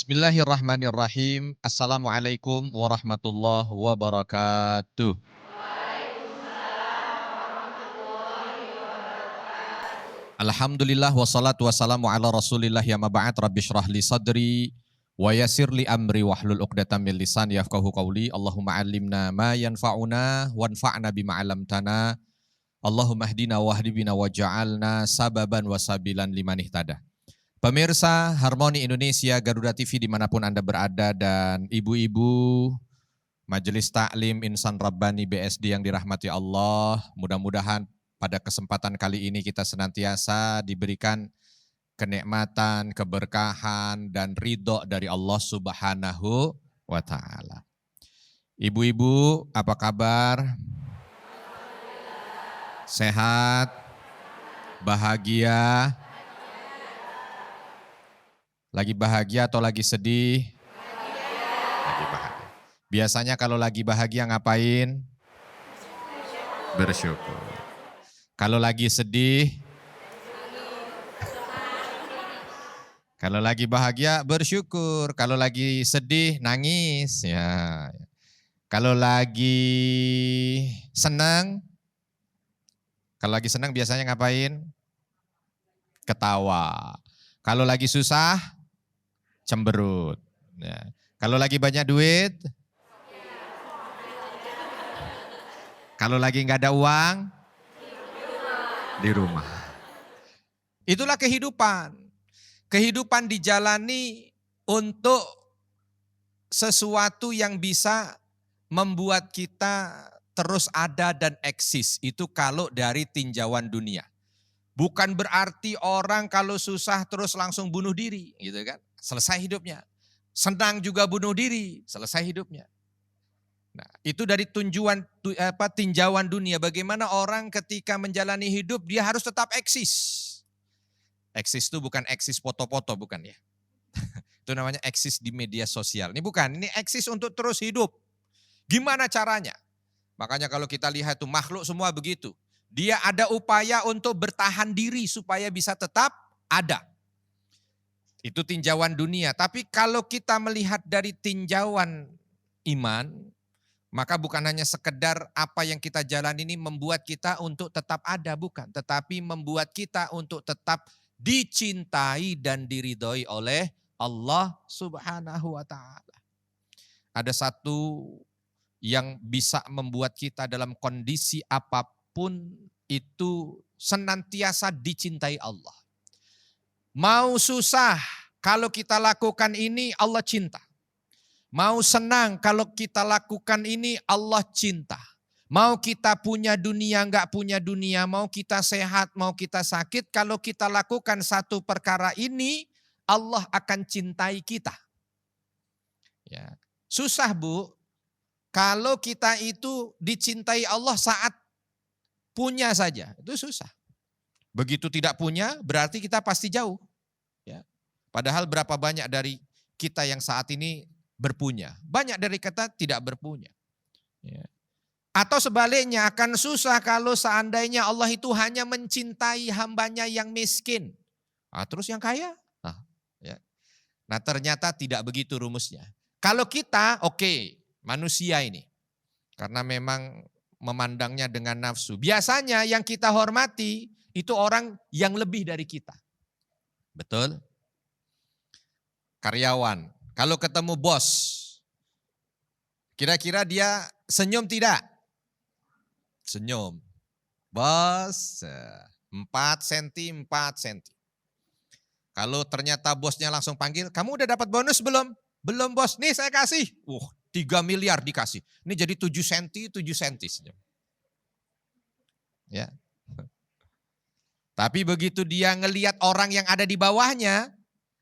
Bismillahirrahmanirrahim. Assalamualaikum warahmatullahi wabarakatuh. Alhamdulillah wassalatu wassalamu ala rasulillah ya maba'at rabbi syrah li sadri wa yassir li amri wahlul uqdatam min lisani yafqahu qawli. Allahumma allimna ma yanfa'una wanfa'na bima 'allamtana. Allahumma hdina wahdi bina waj'alna sababan wasabilan liman ihtada. Pemirsa Harmoni Indonesia, Garuda TV dimanapun Anda berada, dan ibu-ibu Majelis Taklim Insan Rabbani BSD yang dirahmati Allah, mudah-mudahan pada kesempatan kali ini kita senantiasa diberikan kenikmatan, keberkahan, dan ridho dari Allah Subhanahu wa Ta'ala. Ibu-ibu, apa kabar? Sehat? Bahagia? Lagi bahagia atau lagi sedih? Lagi bahagia. Biasanya kalau lagi bahagia ngapain? Bersyukur. Kalau lagi sedih? Kalau lagi bahagia bersyukur. Kalau lagi sedih nangis. Ya. Kalau lagi senang? Kalau lagi senang biasanya ngapain? Ketawa. Kalau lagi susah? Cemberut. Ya. Kalau lagi banyak duit? Kalau lagi nggak ada uang? Di rumah. Itulah kehidupan. Kehidupan dijalani untuk sesuatu yang bisa membuat kita terus ada dan eksis. Itu kalau dari tinjauan dunia. Bukan berarti orang kalau susah terus langsung bunuh diri, gitu kan? Selesai hidupnya. Senang juga bunuh diri, selesai hidupnya. Nah, itu dari tinjauan dunia. Bagaimana orang ketika menjalani hidup dia harus tetap eksis. Eksis itu bukan eksis foto-foto, bukan ya. Itu namanya eksis di media sosial. Ini bukan, ini eksis untuk terus hidup. Gimana caranya? Makanya kalau kita lihat itu makhluk semua begitu. Dia ada upaya untuk bertahan diri supaya bisa tetap ada. Itu tinjauan dunia. Tapi kalau kita melihat dari tinjauan iman, maka bukan hanya sekedar apa yang kita jalan ini membuat kita untuk tetap ada, bukan. Tetapi membuat kita untuk tetap dicintai dan diridhoi oleh Allah Subhanahu wa Ta'ala. Ada satu yang bisa membuat kita dalam kondisi apapun itu senantiasa dicintai Allah. Mau susah, kalau kita lakukan ini Allah cinta. Mau senang, kalau kita lakukan ini Allah cinta. Mau kita punya dunia, enggak punya dunia, mau kita sehat, mau kita sakit, kalau kita lakukan satu perkara ini, Allah akan cintai kita. Ya. Susah Bu, kalau kita itu dicintai Allah saat punya saja, itu susah. Begitu tidak punya, berarti kita pasti jauh. Ya. Padahal berapa banyak dari kita yang saat ini berpunya. Banyak dari kita tidak berpunya. Ya. Atau sebaliknya akan susah kalau seandainya Allah itu hanya mencintai hambanya yang miskin. Nah, terus yang kaya? Nah ternyata tidak begitu rumusnya. Kalau kita oke, manusia ini. Karena memang memandangnya dengan nafsu. Biasanya yang kita hormati itu orang yang lebih dari kita. Betul? Karyawan. Kalau ketemu bos, kira-kira dia senyum tidak? Senyum. Bos, 4 cm, 4 cm. Kalau ternyata bosnya langsung panggil, kamu udah dapat bonus belum? Belum bos, nih saya kasih. 3 miliar dikasih. Ini jadi 7 cm, 7 cm senyum. Ya. Tapi begitu dia ngelihat orang yang ada di bawahnya,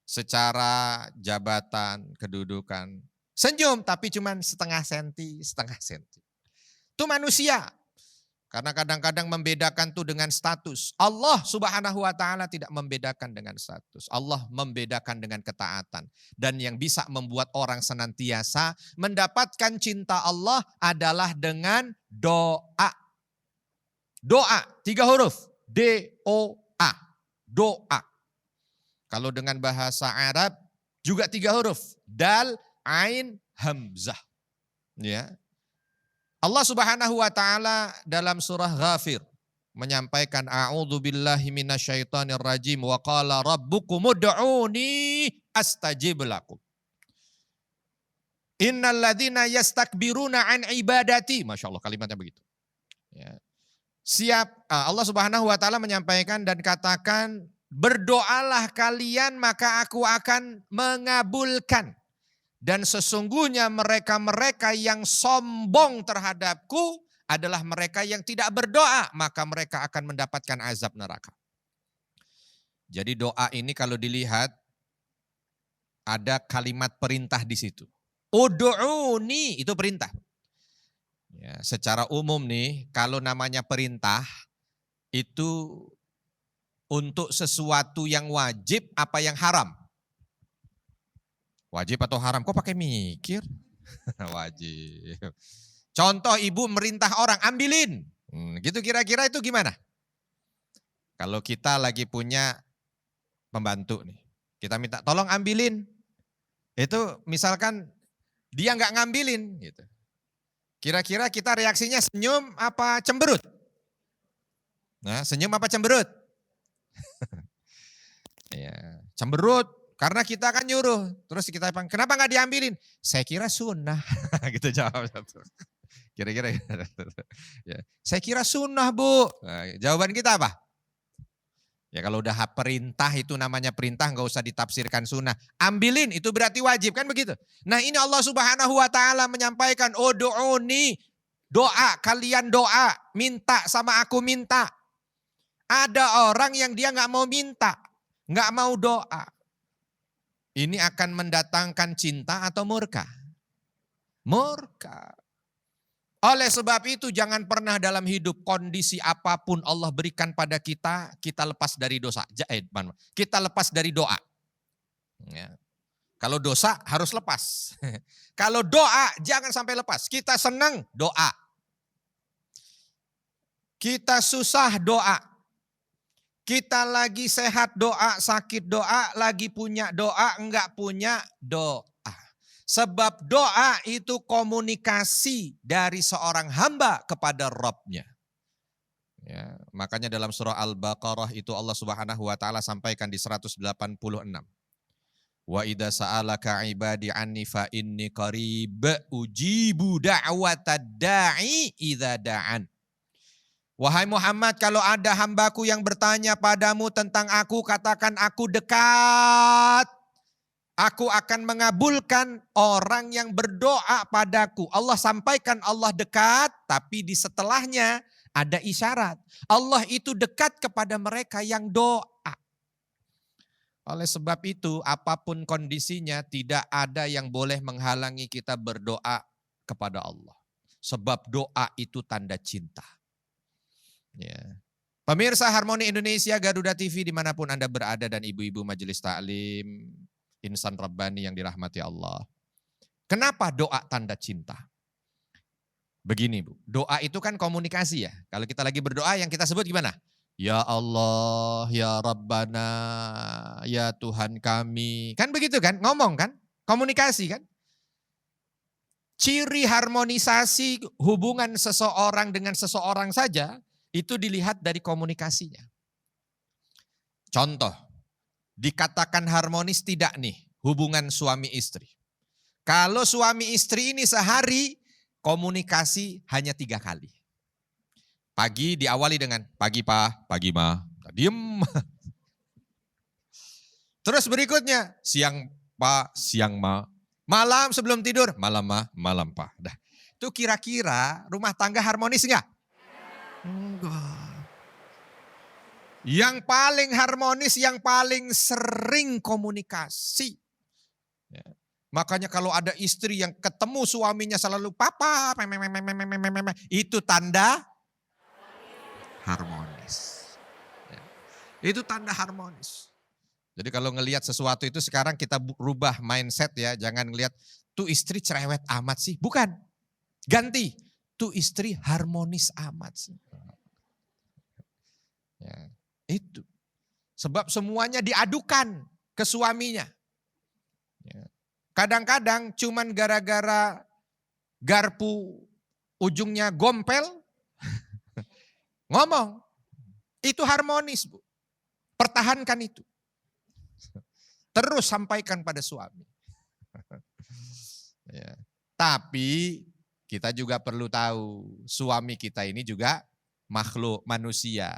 secara jabatan, kedudukan, senyum tapi cuma setengah senti, setengah senti. Itu manusia. Karena kadang-kadang membedakan tuh dengan status. Allah Subhanahu wa Ta'ala tidak membedakan dengan status. Allah membedakan dengan ketaatan. Dan yang bisa membuat orang senantiasa mendapatkan cinta Allah adalah dengan doa. Doa, 3 huruf. D-O-A. Doa. Kalau dengan bahasa Arab, Juga 3 huruf. Dal, ain, hamzah. Ya. Allah Subhanahu wa taala dalam surah Ghafir menyampaikan a'udzubillahi minasyaitonir rajim wa qala rabbukum ud'uni astajib lakum. Innal ladzina yastakbiruna an ibadati. Masya Allah kalimatnya begitu. Ya. Allah Subhanahu wa taala menyampaikan dan katakan, berdoalah kalian maka aku akan mengabulkan. Dan sesungguhnya mereka-mereka yang sombong terhadapku adalah mereka yang tidak berdoa, maka mereka akan mendapatkan azab neraka. Jadi doa ini kalau dilihat ada kalimat perintah di situ. Ud'uni itu perintah. Ya, secara umum nih kalau namanya perintah itu untuk sesuatu yang wajib apa yang haram? Wajib atau haram? Kok pakai mikir? Wajib. Contoh ibu merintah orang, ambilin. Gitu kira-kira itu gimana? Kalau kita lagi punya pembantu nih. Kita minta tolong ambilin. Itu misalkan dia nggak ngambilin. Gitu. Kira-kira kita reaksinya senyum apa cemberut? Nah, senyum apa cemberut? Ya, cemberut. Karena kita akan nyuruh, terus kita bilang, kenapa nggak diambilin? Saya kira sunnah, gitu jawab satu. Kira-kira, ya. Saya kira sunnah bu. Nah, jawaban kita apa? Ya kalau udah perintah itu namanya perintah, nggak usah ditafsirkan sunnah. Ambilin itu berarti wajib kan begitu. Nah ini Allah Subhanahu Wa Taala menyampaikan, do'uni, doa kalian doa, minta sama aku minta. Ada orang yang dia nggak mau minta, nggak mau doa. Ini akan mendatangkan cinta atau murka? Murka. Oleh sebab itu jangan pernah dalam hidup kondisi apapun Allah berikan pada kita, kita lepas dari dosa. Kita lepas dari doa. Ya. Kalau dosa harus lepas. Kalau doa jangan sampai lepas. Kita senang doa. Kita susah doa. Kita lagi sehat doa, sakit doa, lagi punya doa, enggak punya doa. Sebab doa itu komunikasi dari seorang hamba kepada Rabb-nya. Ya, makanya dalam surah Al-Baqarah itu Allah Subhanahu wa taala sampaikan di 186. Wa idza sa'alaka ibadi anni fa inni qarib ujibu da'watad da'i idza da'an. Wahai Muhammad, kalau ada hambaku yang bertanya padamu tentang aku, katakan aku dekat. Aku akan mengabulkan orang yang berdoa padaku. Allah sampaikan Allah dekat, tapi di setelahnya ada isyarat. Allah itu dekat kepada mereka yang doa. Oleh sebab itu, apapun kondisinya, tidak ada yang boleh menghalangi kita berdoa kepada Allah. Sebab doa itu tanda cinta. Ya. Pemirsa Harmoni Indonesia, Garuda TV dimanapun Anda berada dan ibu-ibu majelis taklim, insan Rabbani yang dirahmati Allah. Kenapa doa tanda cinta? Begini Bu, doa itu kan komunikasi ya. Kalau kita lagi berdoa yang kita sebut gimana? Ya Allah, ya Rabbana, ya Tuhan kami. Kan begitu kan, ngomong kan, komunikasi kan. Ciri harmonisasi hubungan seseorang dengan seseorang saja, itu dilihat dari komunikasinya. Contoh, dikatakan harmonis tidak nih hubungan suami istri. Kalau suami istri ini sehari komunikasi hanya 3 kali. Pagi diawali dengan pagi pak, pagi ma, diem. Terus berikutnya siang pak, siang ma. Malam sebelum tidur, malam ma, malam pa. Dah. Itu kira-kira rumah tangga harmonis enggak? Enggak. Yang paling harmonis, yang paling sering komunikasi. Ya. Makanya kalau ada istri yang ketemu suaminya selalu papa, itu tanda harmonis. Ya. Itu tanda harmonis. Jadi kalau ngelihat sesuatu itu sekarang kita rubah mindset ya. Jangan ngelihat tuh istri cerewet amat sih. Bukan. Ganti. Tuh istri harmonis amat sih. Ya, itu. Sebab semuanya diadukan ke suaminya. Kadang-kadang cuman gara-gara garpu ujungnya gompel, ngomong. Itu harmonis, Bu. Pertahankan itu. Terus sampaikan pada suami. Ya. Tapi kita juga perlu tahu, suami kita ini juga makhluk manusia.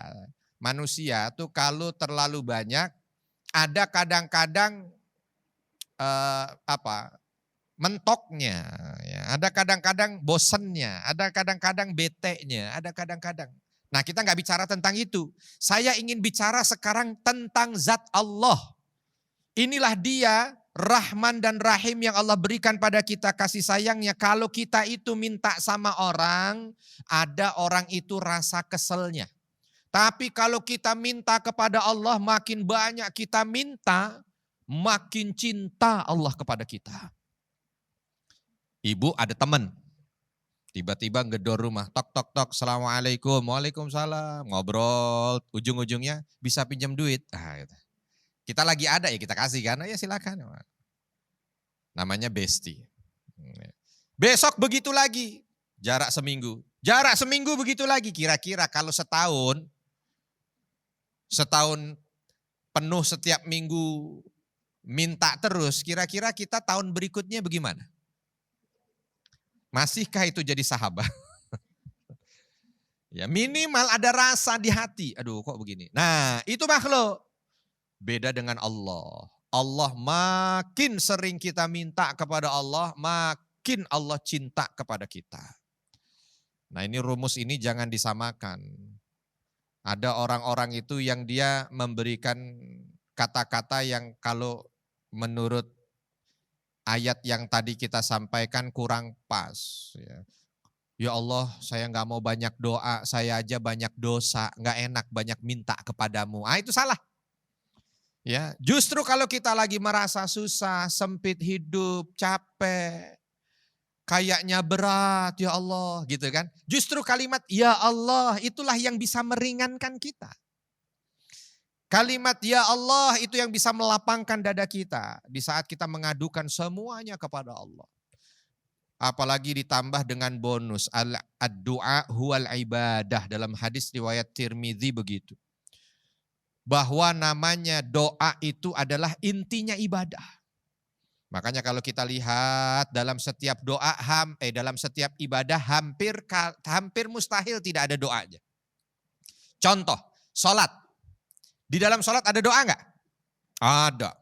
Manusia tuh kalau terlalu banyak, ada kadang-kadang mentoknya, ya. Ada kadang-kadang bosennya, ada kadang-kadang beteknya, ada kadang-kadang. Nah, kita nggak bicara tentang itu. Saya ingin bicara sekarang tentang zat Allah. Inilah dia Rahman dan Rahim yang Allah berikan pada kita, kasih sayangnya. Kalau kita itu minta sama orang, ada orang itu rasa keselnya. Tapi kalau kita minta kepada Allah, makin banyak kita minta, makin cinta Allah kepada kita. Ibu ada teman, tiba-tiba ngedor rumah, tok tok tok, assalamualaikum, waalaikumsalam, ngobrol, ujung-ujungnya bisa pinjam duit. Gitu. Kita lagi ada ya kita kasih kan, ya silakan. Namanya bestie. Besok begitu lagi, jarak seminggu. Jarak seminggu begitu lagi, kira-kira kalau setahun penuh setiap minggu minta terus, kira-kira kita tahun berikutnya bagaimana? Masihkah itu jadi sahabat? Ya minimal ada rasa di hati. Aduh kok begini. Nah itu makhluk. Beda dengan Allah. Allah makin sering kita minta kepada Allah, makin Allah cinta kepada kita. Nah ini rumus ini jangan disamakan. Ada orang-orang itu yang dia memberikan kata-kata yang kalau menurut ayat yang tadi kita sampaikan kurang pas. Ya Allah, saya nggak mau banyak doa, saya aja banyak dosa, nggak enak banyak minta kepadamu. Itu salah. Ya, justru kalau kita lagi merasa susah, sempit hidup, capek, kayaknya berat, ya Allah, gitu kan. Justru kalimat ya Allah itulah yang bisa meringankan kita. Kalimat ya Allah itu yang bisa melapangkan dada kita di saat kita mengadukan semuanya kepada Allah. Apalagi ditambah dengan bonus ad-du'a huwal ibadah, dalam hadis riwayat Tirmidzi begitu. Bahwa namanya doa itu adalah intinya ibadah. Makanya kalau kita lihat dalam setiap doa, dalam setiap ibadah hampir mustahil tidak ada doanya. Contoh, sholat. Di dalam sholat ada doa enggak? Ada.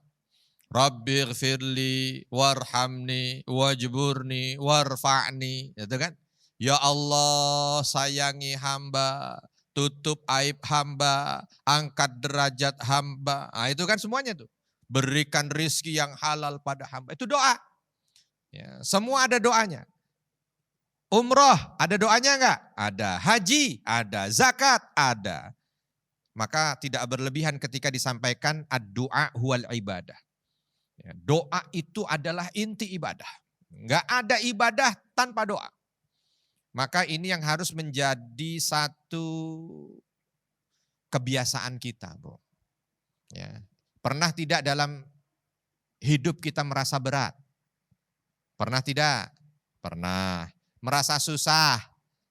Rabbighfirli warhamni wajburni warfa'ni. Itu kan? Ya Allah sayangi hamba, tutup aib hamba, angkat derajat hamba. Itu kan semuanya tuh. Berikan rizki yang halal pada hamba. Itu doa. Ya, semua ada doanya. Umroh ada doanya enggak? Ada. Haji ada. Zakat ada. Maka tidak berlebihan ketika disampaikan ad-du'a huwal ibadah. Ya, doa itu adalah inti ibadah. Enggak ada ibadah tanpa doa. Maka ini yang harus menjadi satu kebiasaan kita, Bro. Ya. Pernah tidak dalam hidup kita merasa berat? Pernah tidak? Pernah. Merasa susah?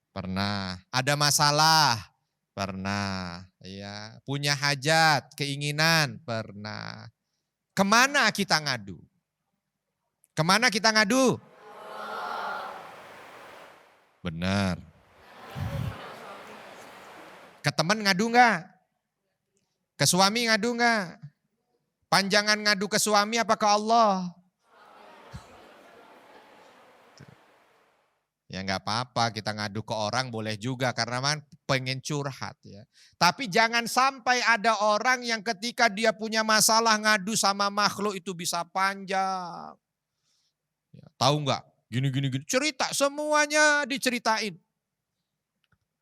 Pernah. Ada masalah? Pernah. Ya. Punya hajat, keinginan? Pernah. Kemana kita ngadu? Kemana kita ngadu? Benar. Ke teman ngadu enggak? Ke suami ngadu enggak? Panjangan ngadu ke suami apa ke Allah? Ya enggak apa-apa kita ngadu ke orang boleh juga karena man pengen curhat ya. Tapi jangan sampai ada orang yang ketika dia punya masalah ngadu sama makhluk itu bisa panjang. Ya, tahu enggak? Gini, cerita semuanya diceritain.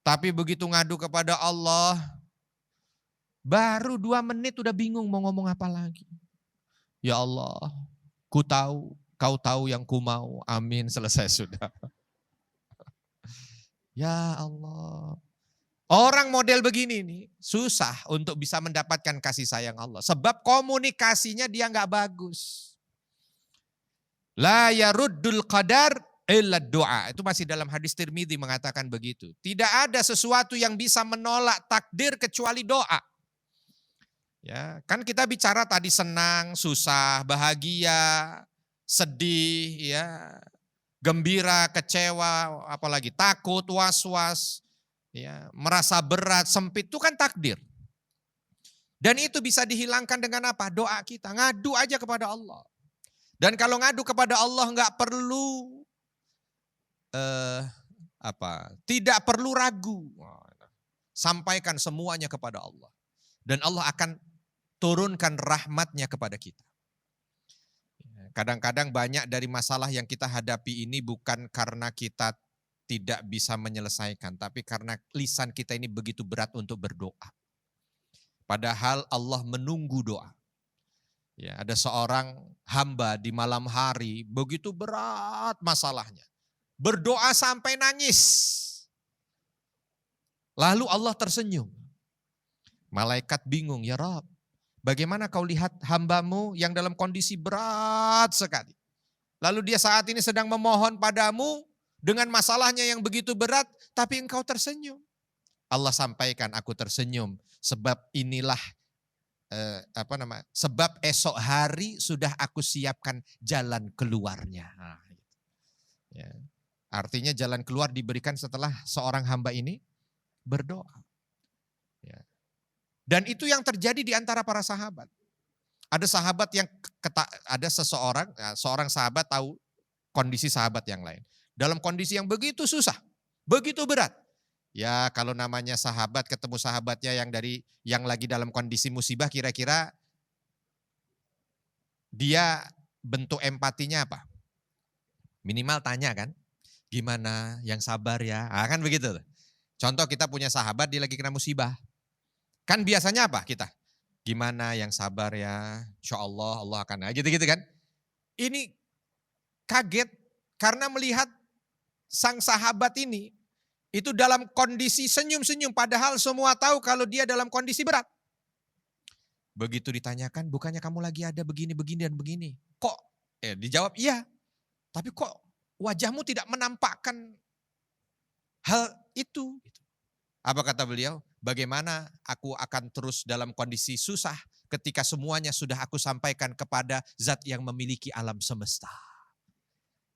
Tapi begitu ngadu kepada Allah, baru 2 menit udah bingung mau ngomong apa lagi. Ya Allah, ku tahu, kau tahu yang ku mau. Amin, selesai sudah. Ya Allah. Orang model begini nih susah untuk bisa mendapatkan kasih sayang Allah. Sebab komunikasinya dia nggak bagus. La yaruddul qadar illa doa. Itu masih dalam hadis Tirmidzi mengatakan begitu. Tidak ada sesuatu yang bisa menolak takdir kecuali doa. Ya, kan kita bicara tadi senang, susah, bahagia, sedih, ya, gembira, kecewa, apalagi takut, was-was, ya, merasa berat, sempit, itu kan takdir. Dan itu bisa dihilangkan dengan apa? Doa kita, ngadu aja kepada Allah. Dan kalau ngadu kepada Allah nggak perlu tidak perlu ragu. Sampaikan semuanya kepada Allah. Dan Allah akan turunkan rahmatnya kepada kita. Kadang-kadang banyak dari masalah yang kita hadapi ini bukan karena kita tidak bisa menyelesaikan, tapi karena lisan kita ini begitu berat untuk berdoa. Padahal Allah menunggu doa. Ya, ada seorang hamba di malam hari begitu berat masalahnya. Berdoa sampai nangis. Lalu Allah tersenyum. Malaikat bingung, ya Rabb, bagaimana kau lihat hambamu yang dalam kondisi berat sekali. Lalu dia saat ini sedang memohon padamu dengan masalahnya yang begitu berat, tapi engkau tersenyum. Allah sampaikan, aku tersenyum sebab inilah sebab esok hari sudah aku siapkan jalan keluarnya. Nah, ya. Artinya jalan keluar diberikan setelah seorang hamba ini berdoa. Ya. Dan itu yang terjadi di antara para sahabat. Ada sahabat yang seorang sahabat tahu kondisi sahabat yang lain. Dalam kondisi yang begitu susah, begitu berat. Ya, kalau namanya sahabat ketemu sahabatnya yang lagi dalam kondisi musibah, kira-kira dia bentuk empatinya apa? Minimal tanya kan, gimana yang sabar ya? Kan begitu. Contoh kita punya sahabat dia lagi kena musibah. Kan biasanya apa kita? Gimana yang sabar ya? Insya Allah, Allah akan. Gitu-gitu kan. Ini kaget karena melihat sang sahabat ini itu dalam kondisi senyum-senyum. Padahal semua tahu kalau dia dalam kondisi berat. Begitu ditanyakan, bukannya kamu lagi ada begini, begini, dan begini. Kok? Dijawab iya. Tapi kok wajahmu tidak menampakkan hal itu? Apa kata beliau? Bagaimana aku akan terus dalam kondisi susah ketika semuanya sudah aku sampaikan kepada zat yang memiliki alam semesta.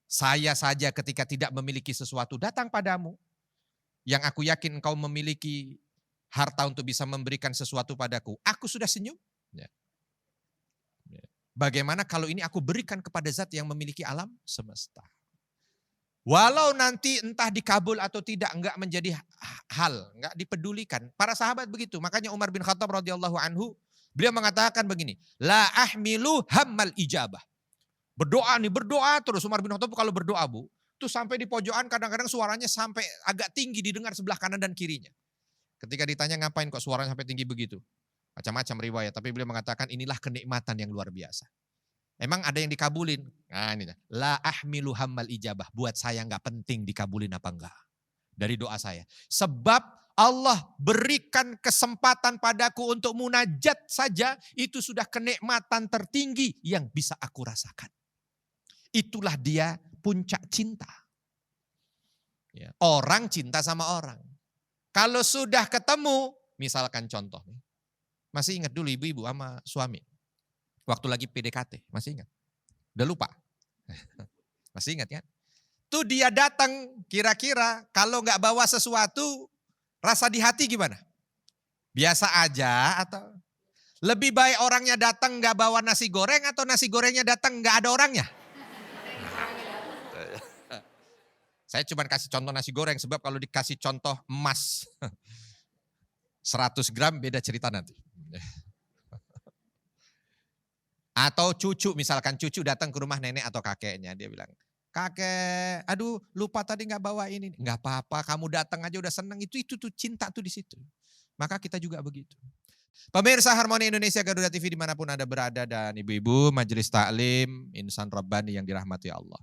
Saya saja ketika tidak memiliki sesuatu datang padamu, yang aku yakin engkau memiliki harta untuk bisa memberikan sesuatu padaku. Aku sudah senyum. Bagaimana kalau ini aku berikan kepada zat yang memiliki alam semesta. Walau nanti entah dikabul atau tidak, enggak menjadi hal, enggak dipedulikan. Para sahabat begitu. Makanya Umar bin Khattab radhiyallahu anhu, beliau mengatakan begini, la ahmilu hammal ijabah. Berdoa terus. Umar bin Khattab kalau berdoa Bu, itu sampai di pojokan kadang-kadang suaranya sampai agak tinggi didengar sebelah kanan dan kirinya. Ketika ditanya ngapain kok suaranya sampai tinggi begitu? Macam-macam riwayat, tapi beliau mengatakan inilah kenikmatan yang luar biasa. Emang ada yang dikabulin? Nah ini, la ahmilu hammal ijabah. Buat saya nggak penting dikabulin apa enggak. Dari doa saya. Sebab Allah berikan kesempatan padaku untuk munajat saja. Itu sudah kenikmatan tertinggi yang bisa aku rasakan. Itulah dia puncak cinta. Ya, orang cinta sama orang. Kalau sudah ketemu, misalkan contoh. Masih ingat dulu ibu-ibu sama suami. Waktu lagi PDKT, masih ingat? Udah lupa? Masih ingat kan? Tuh dia datang kira-kira kalau nggak bawa sesuatu, rasa di hati gimana? Biasa aja atau lebih baik orangnya datang nggak bawa nasi goreng atau nasi gorengnya datang nggak ada orangnya? Saya cuma kasih contoh nasi goreng sebab kalau dikasih contoh emas 100 gram beda cerita nanti. Atau cucu, misalkan cucu datang ke rumah nenek atau kakeknya, dia bilang, kakek, aduh lupa tadi nggak bawa ini. Nggak apa-apa, kamu datang aja udah seneng. Itu tuh cinta tuh di situ. Maka kita juga begitu. Pemirsa Harmoni Indonesia Garuda TV dimanapun Anda berada dan ibu-ibu majelis taklim insan Rabbani yang dirahmati Allah.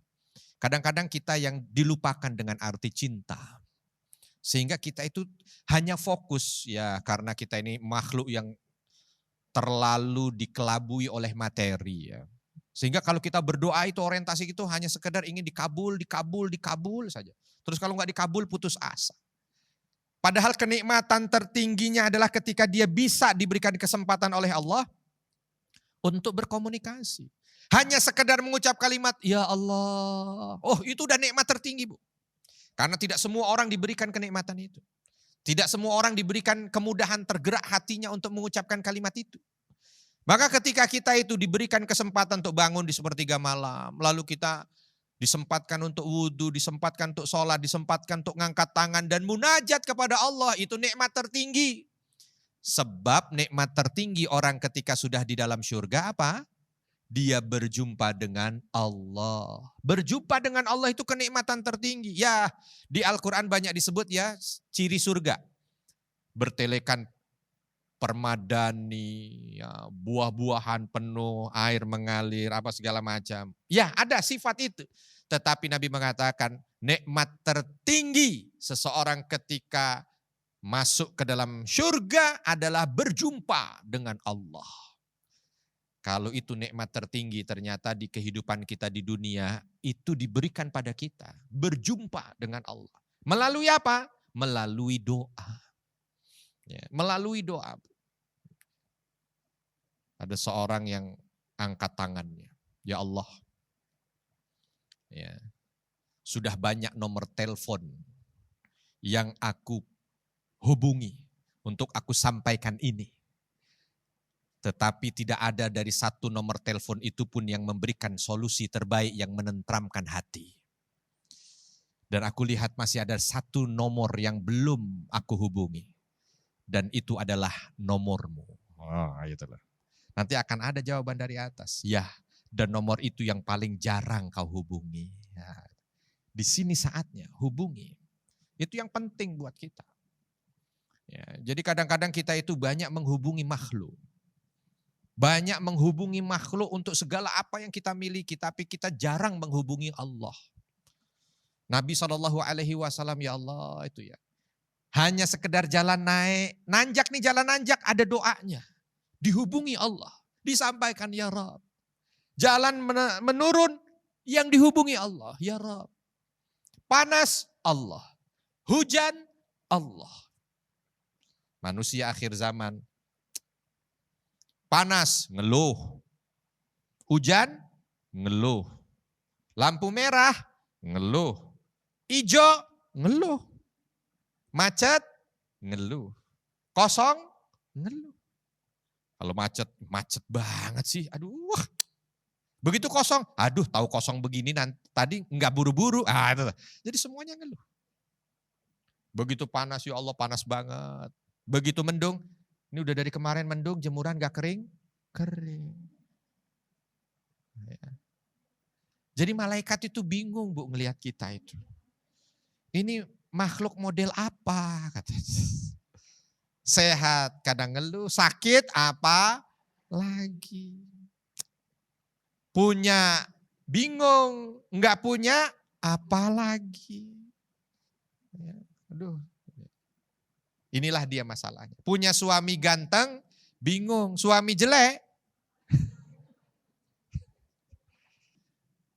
Kadang-kadang kita yang dilupakan dengan arti cinta. Sehingga kita itu hanya fokus ya karena kita ini makhluk yang terlalu dikelabui oleh materi ya. Sehingga kalau kita berdoa itu orientasi itu hanya sekedar ingin dikabul saja. Terus kalau nggak dikabul putus asa. Padahal kenikmatan tertingginya adalah ketika dia bisa diberikan kesempatan oleh Allah untuk berkomunikasi. Hanya sekedar mengucap kalimat, ya Allah. Oh itu udah nikmat tertinggi Bu. Karena tidak semua orang diberikan kenikmatan itu. Tidak semua orang diberikan kemudahan tergerak hatinya untuk mengucapkan kalimat itu. Maka ketika kita itu diberikan kesempatan untuk bangun di sepertiga malam, lalu kita disempatkan untuk wudhu, disempatkan untuk sholat, disempatkan untuk ngangkat tangan dan munajat kepada Allah, itu nikmat tertinggi. Sebab nikmat tertinggi orang ketika sudah di dalam surga apa? Dia berjumpa dengan Allah. Berjumpa dengan Allah itu kenikmatan tertinggi. Ya, di Al-Quran banyak disebut ya ciri surga. Bertelekan permadani, ya, buah-buahan penuh, air mengalir, apa segala macam. Ya ada sifat itu. Tetapi Nabi mengatakan nikmat tertinggi seseorang ketika masuk ke dalam surga adalah berjumpa dengan Allah. Kalau itu nikmat tertinggi ternyata di kehidupan kita di dunia itu diberikan pada kita. Berjumpa dengan Allah. Melalui apa? Melalui doa. Ya, melalui doa. Ada seorang yang angkat tangannya. Ya Allah. Ya, sudah banyak nomor telepon yang aku hubungi untuk aku sampaikan ini. Tetapi tidak ada dari satu nomor telepon itu pun yang memberikan solusi terbaik yang menentramkan hati. Dan aku lihat masih ada satu nomor yang belum aku hubungi. Dan itu adalah nomormu. Oh, itulah. Nanti akan ada jawaban dari atas. Ya, dan nomor itu yang paling jarang kau hubungi. Ya, di sini saatnya hubungi. Itu yang penting buat kita. Ya, jadi kadang-kadang kita itu banyak menghubungi makhluk. Banyak menghubungi makhluk untuk segala apa yang kita miliki, tapi kita jarang menghubungi Allah. Nabi SAW ya Allah itu ya. Hanya sekedar jalan naik, nanjak nih jalan nanjak ada doanya. Dihubungi Allah, disampaikan ya Rabb. Jalan menurun yang dihubungi Allah, ya Rabb. Panas Allah, hujan Allah. Manusia akhir zaman. Panas, ngeluh. Hujan, ngeluh. Lampu merah, ngeluh. Ijo, ngeluh. Macet, ngeluh. Kosong, ngeluh. Kalau macet, macet banget sih. Aduh, begitu kosong. Aduh, tahu kosong begini tadi nggak buru-buru. Jadi semuanya ngeluh. Begitu panas, ya Allah panas banget. Begitu mendung, ini udah dari kemarin mendung, jemuran gak kering? Kering. Ya. Jadi malaikat itu bingung Bu ngelihat kita itu. Ini makhluk model apa? Kata. Sehat, kadang ngeluh, sakit apa lagi. Punya bingung, gak punya apa lagi. Ya. Aduh. Inilah dia masalahnya. Punya suami ganteng, bingung. Suami jelek.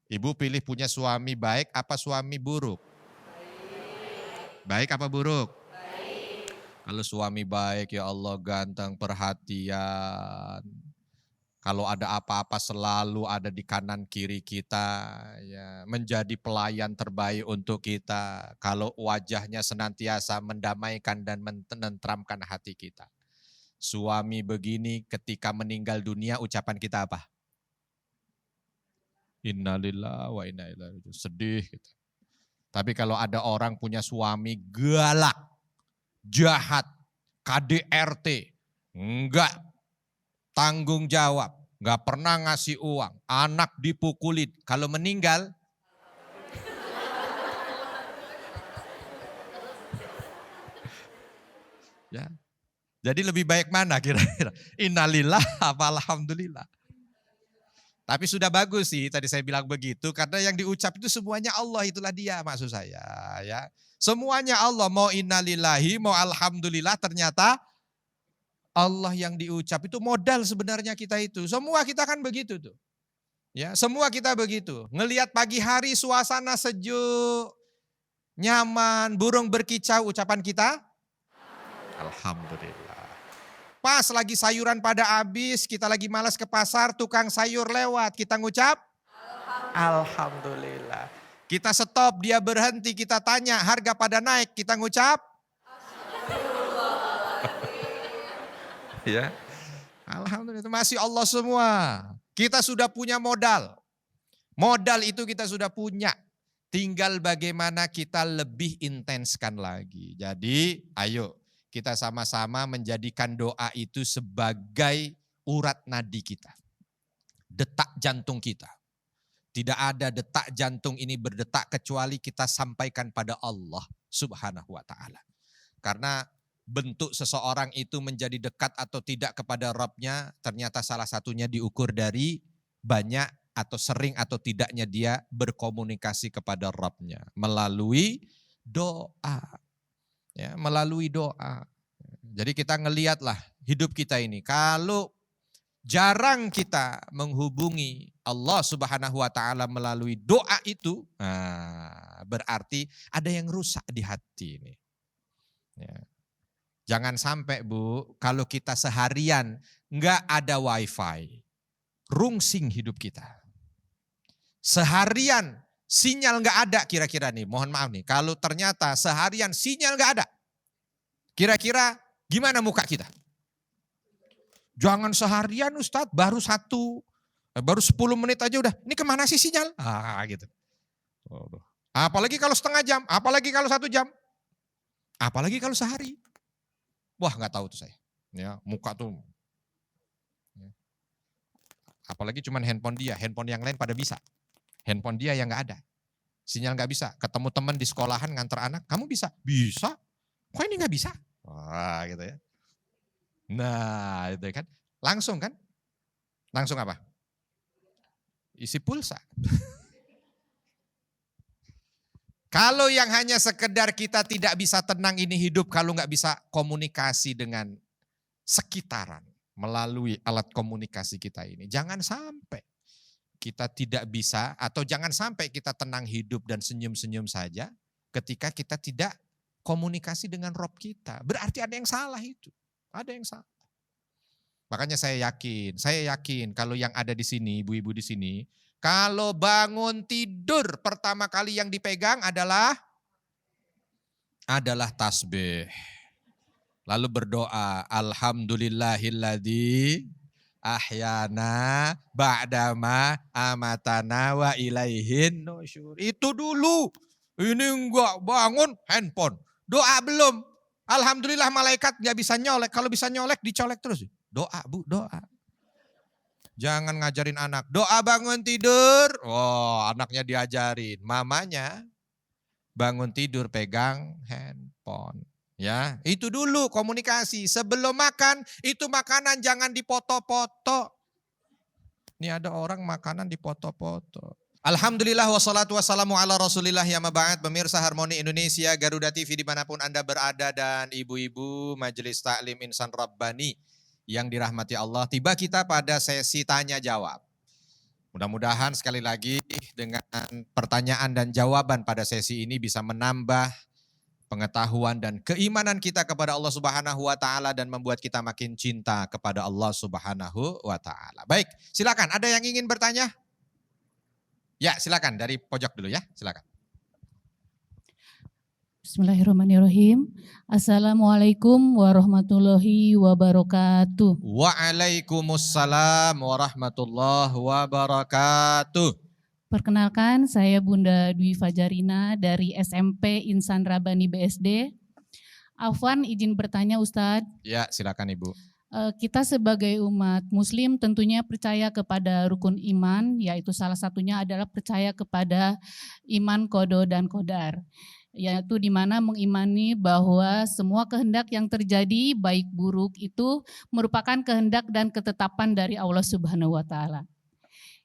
Ibu pilih punya suami baik apa suami buruk? Baik apa buruk? Baik. Kalau suami baik ya Allah ganteng, perhatian. Kalau ada apa-apa selalu ada di kanan kiri kita, ya, menjadi pelayan terbaik untuk kita. Kalau wajahnya senantiasa mendamaikan dan menenteramkan hati kita. Suami begini ketika meninggal dunia ucapan kita apa? Innalillahi wa inna ilaihi raji'un. Sedih gitu. Tapi kalau ada orang punya suami galak, jahat, KDRT, enggak tanggung jawab, gak pernah ngasih uang, anak dipukulin, kalau meninggal, ya. Jadi lebih baik mana kira-kira? Innalillah apa alhamdulillah? Tapi sudah bagus sih tadi saya bilang begitu, karena yang diucap itu semuanya Allah, itulah dia maksud saya. Ya. Semuanya Allah, mau innalillahi, mau alhamdulillah, ternyata Allah yang diucap itu modal sebenarnya kita itu. Semua kita kan begitu tuh. Ya, semua kita begitu. Ngelihat pagi hari suasana sejuk, nyaman, burung berkicau, ucapan kita alhamdulillah. Pas lagi sayuran pada habis, kita lagi malas ke pasar, tukang sayur lewat, kita ngucap alhamdulillah. Kita stop, dia berhenti, kita tanya, harga pada naik, kita ngucap ya. Alhamdulillah, itu masih Allah semua. Kita sudah punya modal. Modal itu kita sudah punya. Tinggal bagaimana kita lebih intenskan lagi. Jadi ayo kita sama-sama menjadikan doa itu sebagai urat nadi kita. Detak jantung kita. Tidak ada detak jantung ini berdetak kecuali kita sampaikan pada Allah Subhanahu wa ta'ala. Karena bentuk seseorang itu menjadi dekat atau tidak kepada Rabbnya, ternyata salah satunya diukur dari banyak atau sering atau tidaknya dia berkomunikasi kepada Rabbnya melalui doa. Ya, melalui doa. Jadi kita ngelihatlah hidup kita ini. Kalau jarang kita menghubungi Allah Subhanahu wa ta'ala melalui doa itu, berarti ada yang rusak di hati ini. Ya. Jangan sampai Bu, kalau kita seharian enggak ada wifi, rungsing hidup kita. Seharian sinyal enggak ada kira-kira nih, mohon maaf nih, kalau ternyata seharian sinyal enggak ada, kira-kira gimana muka kita? Jangan seharian Ustadz, baru 10 menit aja udah, ini kemana sih sinyal? Gitu. Apalagi kalau setengah jam, apalagi kalau 1 jam, apalagi kalau sehari. Wah nggak tahu tuh saya, ya muka tuh. Apalagi cuman handphone dia, handphone yang lain pada bisa. Handphone dia yang nggak ada, sinyal nggak bisa. Ketemu teman di sekolahan nganter anak, kamu bisa? Bisa. Kok ini nggak bisa? Wah gitu ya. Nah itu kan, langsung kan? Langsung apa? Isi pulsa. Kalau yang hanya sekedar kita tidak bisa tenang ini hidup kalau nggak bisa komunikasi dengan sekitaran melalui alat komunikasi kita ini. Jangan sampai kita tidak bisa atau jangan sampai kita tenang hidup dan senyum-senyum saja ketika kita tidak komunikasi dengan Rob kita. Berarti ada yang salah itu. Ada yang salah. Makanya saya yakin kalau yang ada di sini, ibu-ibu di sini, kalau bangun tidur pertama kali yang dipegang adalah tasbih. Lalu berdoa, alhamdulillahilladzi ahyana ba'dama amatana wa ilaihin nusyur. Itu dulu. Ini enggak bangun handphone. Doa belum. Alhamdulillah malaikat enggak bisa nyolek. Kalau bisa nyolek dicolek terus. Doa Bu, doa. Jangan ngajarin anak. Doa bangun tidur. Oh, anaknya diajarin. Mamanya bangun tidur pegang handphone. Ya, itu dulu komunikasi. Sebelum makan, itu makanan jangan dipoto-foto. Ini ada orang makanan dipoto-foto. Alhamdulillah wassalatu wassalamu ala rasulillah ya maba'at. Pemirsa Harmoni Indonesia, Garuda TV dimanapun Anda berada dan ibu-ibu Majelis Taklim Insan Rabbani yang dirahmati Allah. Tiba kita pada sesi tanya jawab. Mudah-mudahan sekali lagi dengan pertanyaan dan jawaban pada sesi ini bisa menambah pengetahuan dan keimanan kita kepada Allah Subhanahu wa taala dan membuat kita makin cinta kepada Allah Subhanahu wa taala. Baik, silakan. Ada yang ingin bertanya? Ya, silakan dari pojok dulu ya, silakan. Bismillahirrahmanirrahim. Assalamualaikum warahmatullahi wabarakatuh. Waalaikumsalam warahmatullahi wabarakatuh. Perkenalkan, saya Bunda Dwi Fajarina dari SMP Insan Rabbani BSD. Afwan, izin bertanya Ustadz. Ya, silakan Ibu. Kita sebagai umat muslim tentunya percaya kepada rukun iman, yaitu salah satunya adalah percaya kepada iman qada dan qadar. Yaitu di mana mengimani bahwa semua kehendak yang terjadi baik buruk itu merupakan kehendak dan ketetapan dari Allah Subhanahu wa taala.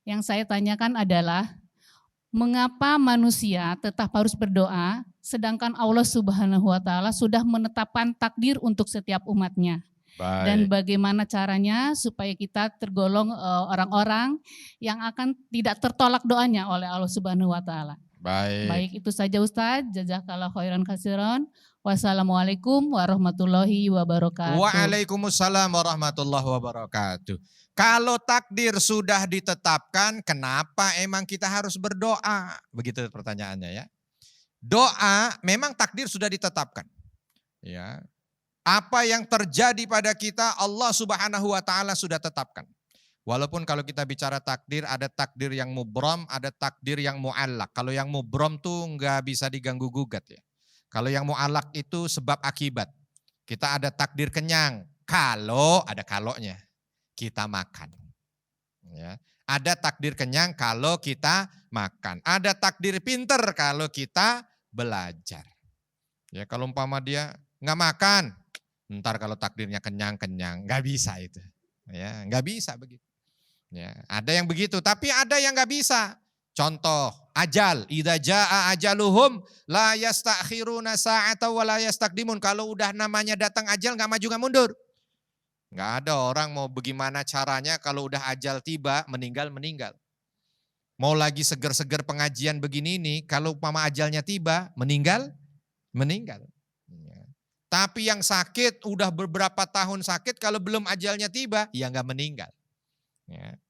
Yang saya tanyakan adalah mengapa manusia tetap harus berdoa sedangkan Allah Subhanahu wa taala sudah menetapkan takdir untuk setiap umatnya. Dan Baik. bagaimana caranya supaya kita tergolong orang-orang yang akan tidak tertolak doanya oleh Allah Subhanahu wa taala. Baik. Baik, itu saja Ustadz. Jazakallah khairan katsiran. Wassalamualaikum warahmatullahi wabarakatuh. Waalaikumsalam warahmatullahi wabarakatuh. Kalau takdir sudah ditetapkan, kenapa emang kita harus berdoa? Begitu pertanyaannya ya. Doa memang takdir sudah ditetapkan. Ya. Apa yang terjadi pada kita Allah Subhanahu wa taala sudah tetapkan. Walaupun kalau kita bicara takdir, ada takdir yang mubram, ada takdir yang mu'allak. Kalau yang mubram tuh nggak bisa diganggu gugat ya. Kalau yang mu'allak itu sebab akibat. Kita ada takdir kenyang, kalau ada kaloknya kita makan. Ya. Ada takdir kenyang kalau kita makan. Ada takdir pinter kalau kita belajar. Ya, kalau umpama dia nggak makan, ntar kalau takdirnya kenyang, nggak bisa itu. Ya, nggak bisa begitu. Ya, ada yang begitu, tapi ada yang nggak bisa. Contoh, ajal. Idza jaa ajaluhum la yastakhiruna sa'ata wa la yastaqdimun. Kalau udah namanya datang ajal nggak maju nggak mundur. Nggak ada orang mau bagaimana caranya kalau udah ajal tiba meninggal. Mau lagi seger-seger pengajian begini nih, kalau umpama ajalnya tiba meninggal. Ya. Tapi yang sakit udah beberapa tahun sakit, kalau belum ajalnya tiba ya nggak meninggal. Ya.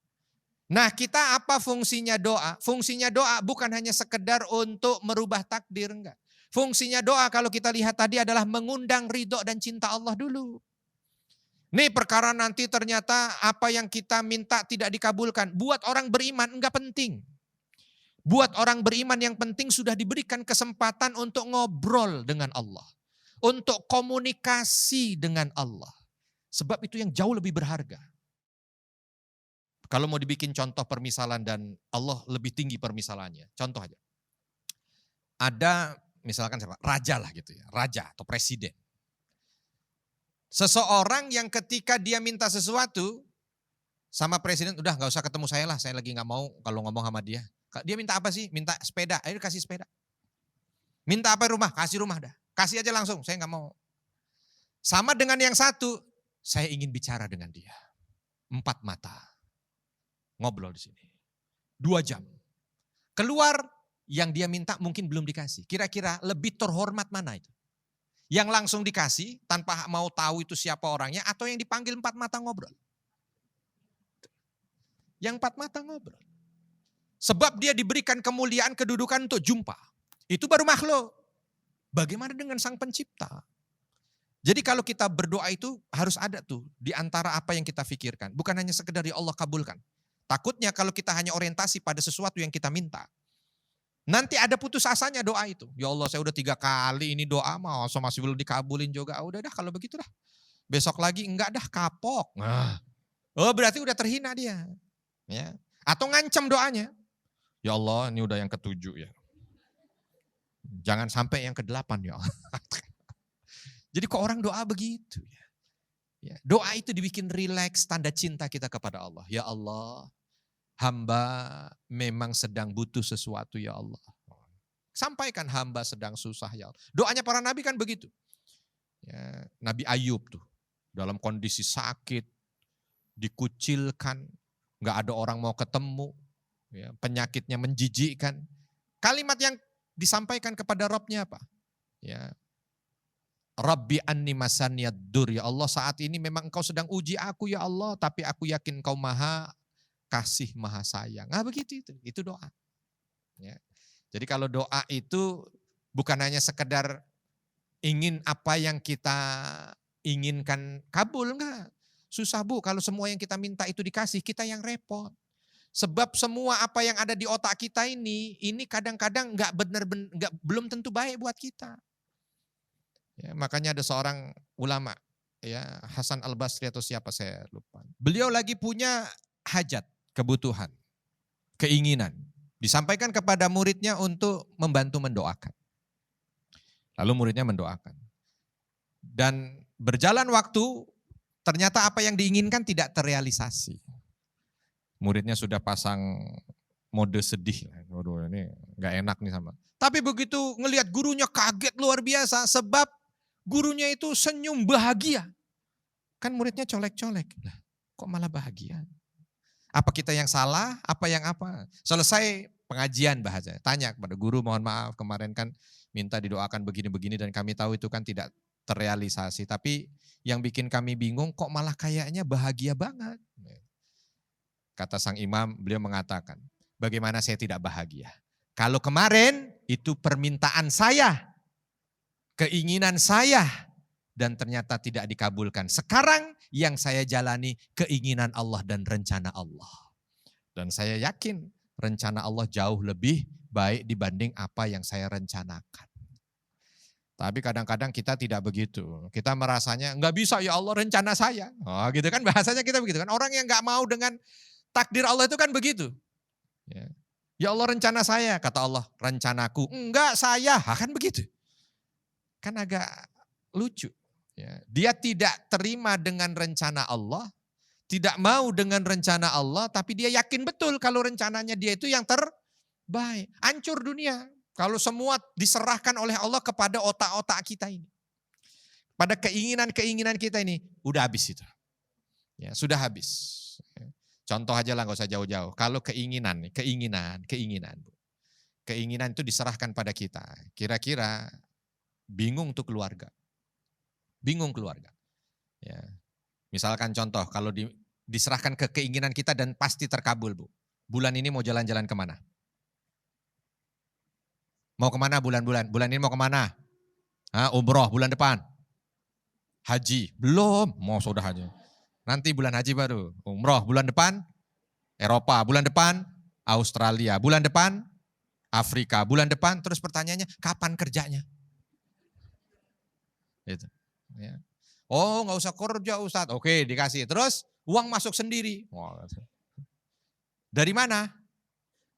Nah, kita apa fungsinya doa? Fungsinya doa bukan hanya sekedar untuk merubah takdir, enggak. Fungsinya doa kalau kita lihat tadi adalah mengundang ridho dan cinta Allah dulu. Nih perkara nanti ternyata apa yang kita minta tidak dikabulkan. Buat orang beriman enggak penting. Buat orang beriman yang penting sudah diberikan kesempatan untuk ngobrol dengan Allah. Untuk komunikasi dengan Allah. Sebab itu yang jauh lebih berharga. Kalau mau dibikin contoh permisalan dan Allah lebih tinggi permisalannya. Contoh aja. Ada misalkan siapa? Raja lah gitu ya. Raja atau presiden. Seseorang yang ketika dia minta sesuatu sama presiden, udah gak usah ketemu saya lah. Saya lagi gak mau kalau ngomong sama dia. Dia minta apa sih? Minta sepeda. Ayo kasih sepeda. Minta apa rumah? Kasih rumah dah. Kasih aja langsung. Saya gak mau. Sama dengan yang satu. Saya ingin bicara dengan dia. 4 mata. Ngobrol di sini. 2 jam. Keluar yang dia minta mungkin belum dikasih. Kira-kira lebih terhormat mana itu? Yang langsung dikasih tanpa mau tahu itu siapa orangnya atau yang dipanggil 4 mata ngobrol? Yang 4 mata ngobrol. Sebab dia diberikan kemuliaan kedudukan untuk jumpa. Itu baru makhluk. Bagaimana dengan sang pencipta? Jadi kalau kita berdoa itu harus ada tuh di antara apa yang kita pikirkan. Bukan hanya sekedar ya Allah kabulkan. Takutnya kalau kita hanya orientasi pada sesuatu yang kita minta. Nanti ada putus asanya doa itu. Ya Allah saya udah 3 kali ini doa masih belum dikabulin juga. Udah dah kalau begitu dah. Besok lagi enggak dah kapok. Nah. Oh berarti udah terhina dia. Ya. Atau ngancam doanya. Ya Allah ini udah yang ke-7 ya. Jangan sampai yang ke-8 ya Allah. Jadi kok orang doa begitu ya. Ya. Doa itu dibikin rileks tanda cinta kita kepada Allah. Ya Allah. Hamba memang sedang butuh sesuatu ya Allah. Sampaikan hamba sedang susah ya Allah. Doanya para nabi kan begitu. Ya, Nabi Ayub tuh dalam kondisi sakit, dikucilkan, gak ada orang mau ketemu, ya, penyakitnya menjijikkan. Kalimat yang disampaikan kepada Rabbnya apa? Ya, Rabbi anni masaniyad dur ya Allah saat ini memang engkau sedang uji aku ya Allah tapi aku yakin engkau maha kasih maha sayang. Nah begitu itu doa. Ya. Jadi kalau doa itu bukan hanya sekedar ingin apa yang kita inginkan kabul, enggak. Susah Bu kalau semua yang kita minta itu dikasih, kita yang repot. Sebab semua apa yang ada di otak kita ini kadang-kadang enggak benar-benar belum tentu baik buat kita. Ya, makanya ada seorang ulama ya Hasan Al-Basri atau siapa saya lupa. Beliau lagi punya hajat, kebutuhan, keinginan. Disampaikan kepada muridnya untuk membantu mendoakan. Lalu muridnya mendoakan. Dan berjalan waktu, ternyata apa yang diinginkan tidak terrealisasi. Muridnya sudah pasang mode sedih. Waduh ini gak enak nih sama. Tapi begitu ngelihat gurunya kaget luar biasa sebab gurunya itu senyum bahagia. Kan muridnya colek-colek. Lah, kok malah bahagia? Apa kita yang salah? Apa yang apa? Selesai pengajian bahasa. Tanya kepada guru, mohon maaf kemarin kan minta didoakan begini-begini dan kami tahu itu kan tidak terrealisasi. Tapi yang bikin kami bingung kok malah kayaknya bahagia banget. Kata sang imam, beliau mengatakan, bagaimana saya tidak bahagia? Kalau kemarin itu permintaan saya, keinginan saya, dan ternyata tidak dikabulkan. Sekarang yang saya jalani keinginan Allah dan rencana Allah. Dan saya yakin rencana Allah jauh lebih baik dibanding apa yang saya rencanakan. Tapi kadang-kadang kita tidak begitu. Kita merasanya nggak bisa ya Allah rencana saya. Oh gitu kan bahasanya kita begitu kan. Orang yang nggak mau dengan takdir Allah itu kan begitu. Ya Allah rencana saya, kata Allah rencanaku. Enggak saya, kan begitu. Kan agak lucu. Dia tidak terima dengan rencana Allah, tidak mau dengan rencana Allah, tapi dia yakin betul kalau rencananya dia itu yang terbaik. Hancur dunia kalau semua diserahkan oleh Allah kepada otak-otak kita ini. Pada keinginan-keinginan kita ini, udah habis itu. Ya, sudah habis. Contoh aja lah, gak usah jauh-jauh. Kalau keinginan itu diserahkan pada kita. Kira-kira bingung tuh keluarga. Bingung keluarga. Ya. Misalkan contoh, kalau diserahkan ke keinginan kita dan pasti terkabul, Bu. Bulan ini mau jalan-jalan kemana? Mau kemana bulan-bulan? Bulan ini mau kemana? Umroh bulan depan. Haji? Belum, mau sudah haji. Nanti bulan haji baru. Umroh bulan depan, Eropa. Bulan depan, Australia. Bulan depan, Afrika. Bulan depan, terus pertanyaannya, kapan kerjanya? Gitu. Ya. Oh nggak usah kerja Ustadz, oke dikasih. Terus uang masuk sendiri. Dari mana?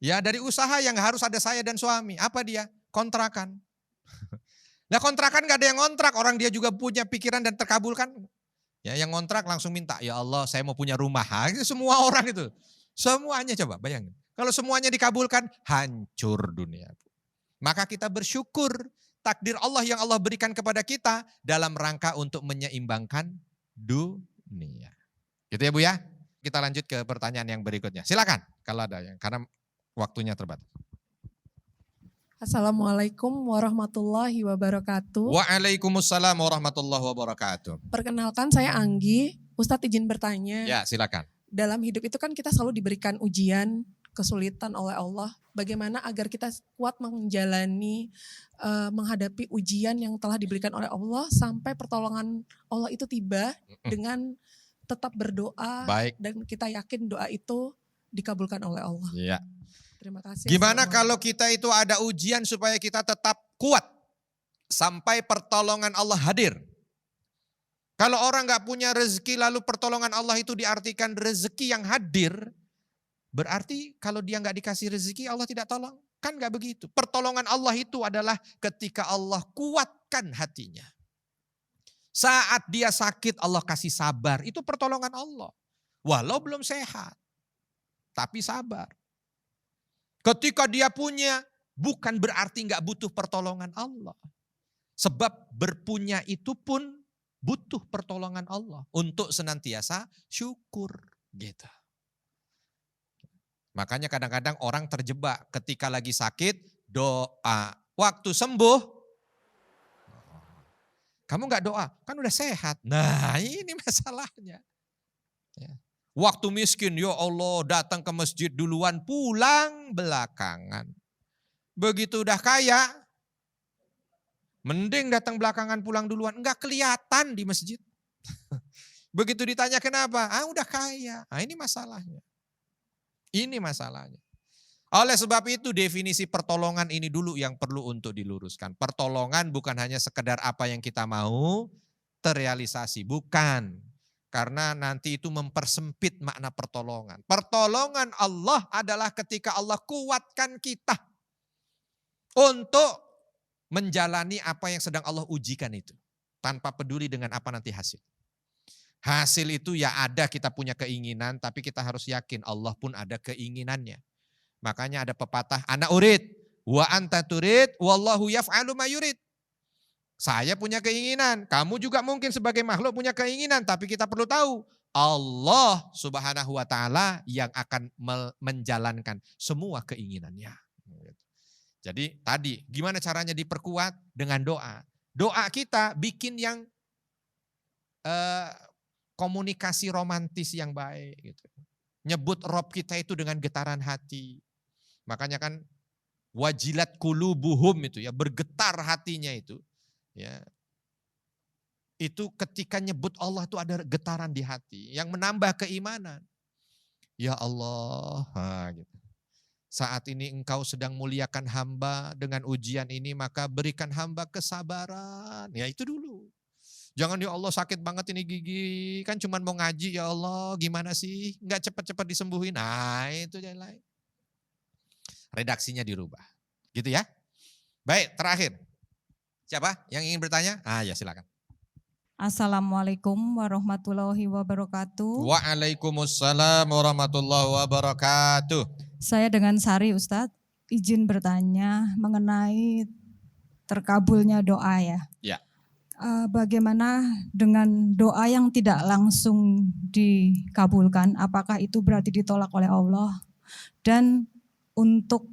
Ya dari usaha yang harus ada saya dan suami. Apa dia? Kontrakan. Nah kontrakan gak ada yang ngontrak, orang dia juga punya pikiran dan terkabulkan. Ya yang ngontrak langsung minta, ya Allah saya mau punya rumah. Itu semua orang itu. Semuanya coba bayangin. Kalau semuanya dikabulkan, hancur dunia. Maka kita bersyukur takdir Allah yang Allah berikan kepada kita dalam rangka untuk menyeimbangkan dunia. Gitu ya Bu ya. Kita lanjut ke pertanyaan yang berikutnya. Silakan kalau ada yang karena waktunya terbatas. Assalamualaikum warahmatullahi wabarakatuh. Waalaikumsalam warahmatullahi wabarakatuh. Perkenalkan saya Anggi. Ustadz izin bertanya. Ya silakan. Dalam hidup itu kan kita selalu diberikan ujian, kesulitan oleh Allah. Bagaimana agar kita kuat menjalani, menghadapi ujian yang telah diberikan oleh Allah sampai pertolongan Allah itu tiba dengan tetap berdoa. Baik. Dan kita yakin doa itu dikabulkan oleh Allah. Iya. Terima kasih. Gimana kalau kita itu ada ujian supaya kita tetap kuat sampai pertolongan Allah hadir? Kalau orang gak punya rezeki lalu pertolongan Allah itu diartikan rezeki yang hadir, berarti kalau dia gak dikasih rezeki Allah tidak tolong. Kan gak begitu. Pertolongan Allah itu adalah ketika Allah kuatkan hatinya. Saat dia sakit Allah kasih sabar, itu pertolongan Allah. Walau belum sehat, tapi sabar. Ketika dia punya, bukan berarti gak butuh pertolongan Allah. Sebab berpunya itu pun butuh pertolongan Allah untuk senantiasa syukur gitu. Makanya kadang-kadang orang terjebak ketika lagi sakit doa. Waktu sembuh, kamu gak doa, kan udah sehat. Nah ini masalahnya. Waktu miskin, ya Allah datang ke masjid duluan, pulang belakangan. Begitu udah kaya, mending datang belakangan pulang duluan, enggak kelihatan di masjid. Begitu ditanya kenapa? Udah kaya. Ini masalahnya. Ini masalahnya. Oleh sebab itu definisi pertolongan ini dulu yang perlu untuk diluruskan. Pertolongan bukan hanya sekedar apa yang kita mau terrealisasi, bukan. Karena nanti itu mempersempit makna pertolongan. Pertolongan Allah adalah ketika Allah kuatkan kita untuk menjalani apa yang sedang Allah ujikan itu. Tanpa peduli dengan apa nanti hasil. Hasil itu ya ada, kita punya keinginan, tapi kita harus yakin Allah pun ada keinginannya. Makanya ada pepatah, ana urid, wa anta turid, wallahu yaf'alu ma yurid. Saya punya keinginan, kamu juga mungkin sebagai makhluk punya keinginan, tapi kita perlu tahu Allah Subhanahu wa taala yang akan menjalankan semua keinginannya. Jadi tadi gimana caranya diperkuat? Dengan doa. Doa kita bikin yang komunikasi romantis yang baik gitu. Nyebut Rob kita itu dengan getaran hati. Makanya kan wajilat kulubuhum itu ya, bergetar hatinya itu. Ya. Itu ketika nyebut Allah itu ada getaran di hati yang menambah keimanan. Ya Allah, gitu. Saat ini engkau sedang muliakan hamba dengan ujian ini, maka berikan hamba kesabaran. Ya itu dulu. Jangan ya Allah sakit banget ini gigi, kan cuma mau ngaji ya Allah, gimana sih? Enggak cepat-cepat disembuhin. Nah itu yang lain. Redaksinya dirubah. Gitu ya. Baik, terakhir. Siapa yang ingin bertanya? Ya silakan. Assalamualaikum warahmatullahi wabarakatuh. Waalaikumsalam warahmatullahi wabarakatuh. Saya dengan Sari Ustadz, izin bertanya mengenai terkabulnya doa ya. Ya. Bagaimana dengan doa yang tidak langsung dikabulkan? Apakah itu berarti ditolak oleh Allah? Dan untuk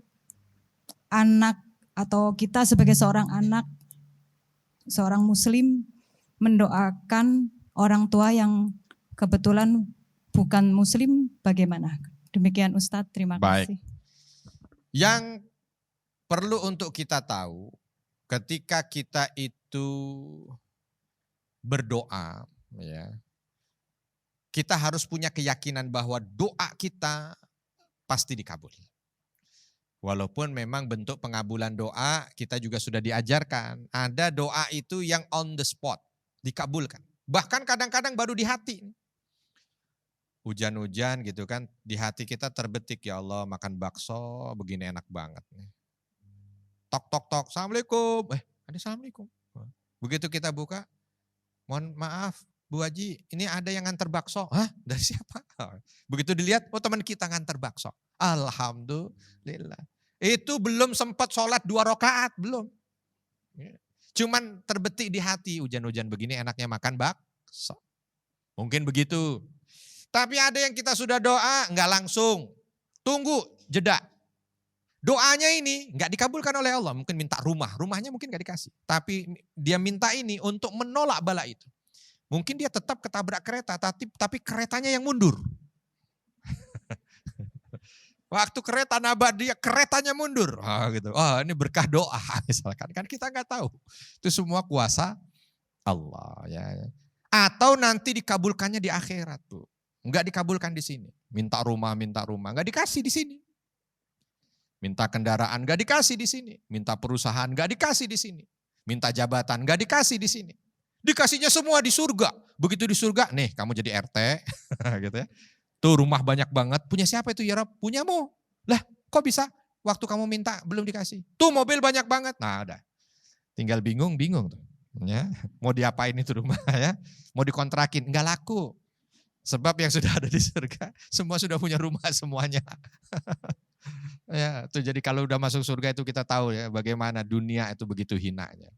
anak atau kita sebagai seorang anak, seorang muslim mendoakan orang tua yang kebetulan bukan muslim, bagaimana? Demikian Ustadz, terima Baik. kasih. Yang perlu untuk kita tahu ketika kita itu berdoa, ya, kita harus punya keyakinan bahwa doa kita pasti dikabul. Walaupun memang bentuk pengabulan doa kita juga sudah diajarkan. Ada doa itu yang on the spot, dikabulkan. Bahkan kadang-kadang baru di hati. Hujan-hujan gitu kan, di hati kita terbetik, ya Allah makan bakso begini enak banget. Tok tok tok, Assalamualaikum. Ada Assalamualaikum. Begitu kita buka, mohon maaf Bu Haji, ini ada yang nganter bakso. Hah? Dari siapa? Begitu dilihat, oh teman kita nganter bakso. Alhamdulillah. Itu belum sempat sholat 2 rakaat, belum. Cuman terbetik di hati, hujan-hujan begini enaknya makan bakso. Mungkin begitu. Tapi ada yang kita sudah doa, enggak langsung. Tunggu, jeda. Doanya ini enggak dikabulkan oleh Allah. Mungkin minta rumahnya mungkin enggak dikasih. Tapi dia minta ini untuk menolak bala itu. Mungkin dia tetap ketabrak kereta, tapi keretanya yang mundur. Waktu kereta nabrak dia, keretanya mundur. Gitu. Ini berkah doa misalkan. Kan kita nggak tahu. Itu semua kuasa Allah. Ya. Atau nanti dikabulkannya di akhirat tuh. Enggak dikabulkan di sini. Minta rumah. Enggak dikasih di sini. Minta kendaraan, enggak dikasih di sini. Minta perusahaan, enggak dikasih di sini. Minta jabatan, enggak dikasih di sini. Dikasihnya semua di surga. Begitu di surga, nih kamu jadi RT. Gitu ya. Tuh rumah banyak banget. Punya siapa itu ya Rob? Punyamu. Lah kok bisa? Waktu kamu minta belum dikasih. Tuh mobil banyak banget. Nah udah. Tinggal bingung tuh. Ya. Mau diapain itu rumah ya. Mau dikontrakin. Enggak laku. Sebab yang sudah ada di surga. Semua sudah punya rumah semuanya. Ya, tuh jadi kalau udah masuk surga itu kita tahu ya. Bagaimana dunia itu begitu hinanya.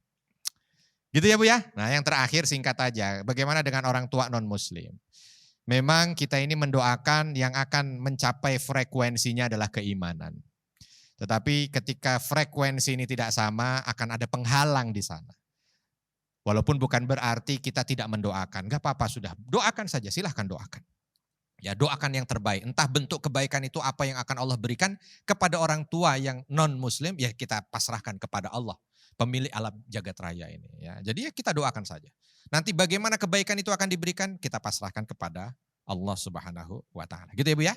Gitu ya Bu ya. Nah yang terakhir singkat aja. Bagaimana dengan orang tua non muslim? Memang kita ini mendoakan yang akan mencapai frekuensinya adalah keimanan. Tetapi ketika frekuensi ini tidak sama, akan ada penghalang di sana. Walaupun bukan berarti kita tidak mendoakan. Gak apa-apa sudah, doakan saja, silahkan doakan. Ya doakan yang terbaik, entah bentuk kebaikan itu apa yang akan Allah berikan kepada orang tua yang non-muslim, ya kita pasrahkan kepada Allah. Pemilik alam jagat raya ini. Ya. Jadi ya kita doakan saja. Nanti bagaimana kebaikan itu akan diberikan, kita pasrahkan kepada Allah Subhanahu wa ta'ala. Gitu ya Bu ya.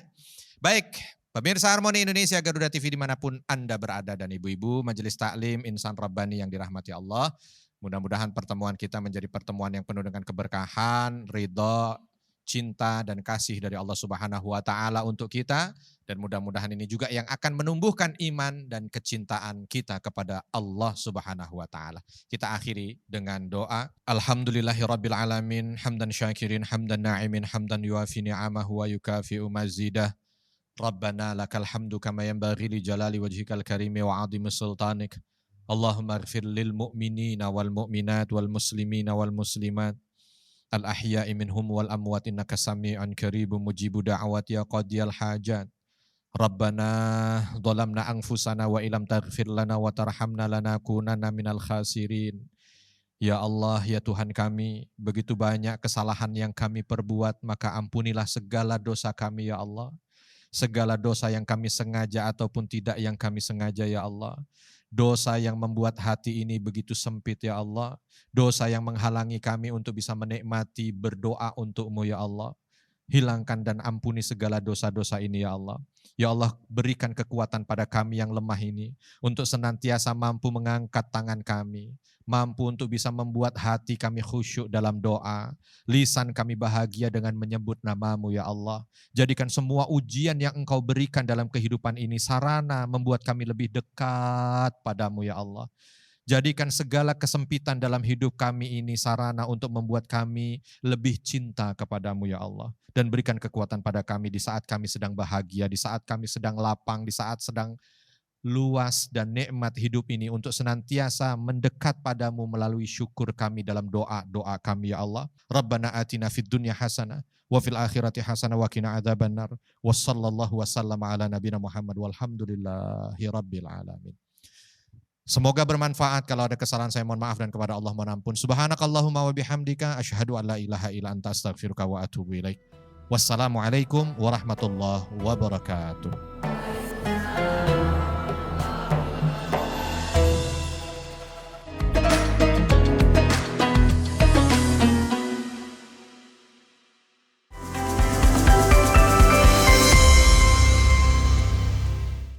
Baik, pemirsa Harmoni Indonesia, Garuda TV dimanapun Anda berada dan ibu-ibu, Majelis Taklim Insan Rabbani yang dirahmati Allah. Mudah-mudahan pertemuan kita menjadi pertemuan yang penuh dengan keberkahan, ridha, cinta dan kasih dari Allah Subhanahu wa ta'ala untuk kita. Dan mudah-mudahan ini juga yang akan menumbuhkan iman dan kecintaan kita kepada Allah Subhanahu wa ta'ala. Kita akhiri dengan doa. Alhamdulillahirabbil alamin, hamdan syakirin, hamdan na'imin, hamdan yuafi ni'amahu wa yukafi'u mazidah. Rabbana lakal hamdu kama yanbaghi li jalali wajhikal karimi wa 'azimi sultanik. Allahumma ighfir lil mu'minina wal mu'minat wal muslimina wal muslimat al-ahya'i minhum wal amwat innaka sami'un qaribun mujibu da'awat ya qadiyal hajat. Rabbana dhalamna anfusana wa ilam taghfir lana wa tarhamna lanakunanna minal khasirin. Ya Allah, ya Tuhan kami, begitu banyak kesalahan yang kami perbuat, maka ampunilah segala dosa kami ya Allah. Segala dosa yang kami sengaja ataupun tidak yang kami sengaja ya Allah. Dosa yang membuat hati ini begitu sempit ya Allah. Dosa yang menghalangi kami untuk bisa menikmati berdoa untuk-Mu ya Allah. Hilangkan dan ampuni segala dosa-dosa ini ya Allah. Ya Allah, berikan kekuatan pada kami yang lemah ini untuk senantiasa mampu mengangkat tangan kami, mampu untuk bisa membuat hati kami khusyuk dalam doa, lisan kami bahagia dengan menyebut nama-Mu ya Allah. Jadikan semua ujian yang Engkau berikan dalam kehidupan ini sarana membuat kami lebih dekat padamu ya Allah. Jadikan segala kesempitan dalam hidup kami ini sarana untuk membuat kami lebih cinta kepadamu ya Allah. Dan berikan kekuatan pada kami di saat kami sedang bahagia, di saat kami sedang lapang, di saat sedang luas dan nikmat hidup ini untuk senantiasa mendekat padamu melalui syukur kami dalam doa-doa kami ya Allah. Rabbana atina fid dunya hasanah wa fil akhirati hasanah wa qina adzabannar. Wassallallahu wasallama ala nabiyina Muhammad walhamdulillahi rabbil alamin. Semoga bermanfaat. Kalau ada kesalahan saya mohon maaf dan kepada Allah mohon ampun. Subhanakallahumma wa bihamdika asyhadu an la ilaha illa anta astaghfiruka wa atubu ilaik. Wassalamualaikum warahmatullahi wabarakatuh.